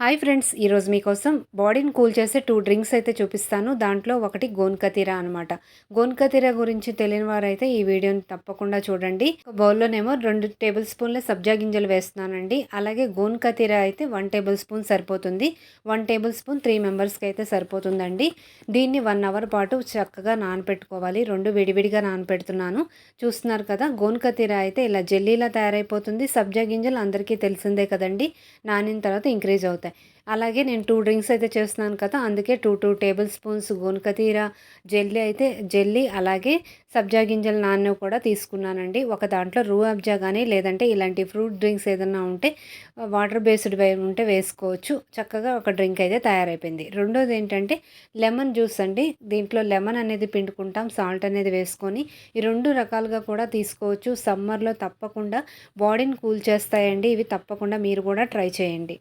Hi friends, ఈరోజు మీకోసం బాడీని కూల్ చేసే 2 డ్రింక్స్ అయితే చూపిస్తాను. దాంట్లో ఒకటి గోన్కతీరా అనమాట. గోన్కతీరా గురించి తెలియని వారైతే ఈ వీడియోని తప్పకుండా చూడండి. ఒక బౌల్లోనేమో 2 టేబుల్ స్పూన్ల సబ్జా గింజలు వేస్తున్నానండి. అలాగే గోన్కతీరా అయితే 1 టేబుల్ స్పూన్ సరిపోతుంది. 1 టేబుల్ స్పూన్ 3 మెంబర్స్కి అయితే సరిపోతుందండి. దీన్ని 1 అవర్ పాటు చక్కగా నానపెట్టుకోవాలి. 2 విడివిడిగా నానపెడుతున్నాను. చూస్తున్నారు కదా, గోన్కతీరా అయితే ఇలా జెల్లీలా తయారైపోతుంది. సబ్జా గింజలు అందరికీ తెలిసిందే కదండి, నానిన తర్వాత ఇంక్రీజ్ అవుతాయి. అలాగే నేను 2 డ్రింక్స్ అయితే చేస్తున్నాను కదా, అందుకే 2 టేబుల్ స్పూన్స్ గోన్కతీరా జెల్లీ అలాగే సబ్జా గింజలు నానవి కూడా తీసుకున్నానండి. ఒక దాంట్లో రూ అబ్జా కానీ లేదంటే ఇలాంటి ఫ్రూట్ డ్రింక్స్ ఏదైనా ఉంటే వాటర్ బేస్డ్ ఉంటే వేసుకోవచ్చు. చక్కగా ఒక డ్రింక్ అయితే తయారైపోయింది. రెండోది ఏంటంటే లెమన్ జ్యూస్ అండి. దీంట్లో లెమన్ అనేది పిండుకుంటాం, సాల్ట్ అనేది వేసుకొని. ఈ 2 రకాలుగా కూడా తీసుకోవచ్చు. సమ్మర్లో తప్పకుండా బాడీని కూల్ చేస్తాయండి. ఇవి తప్పకుండా మీరు కూడా ట్రై చేయండి.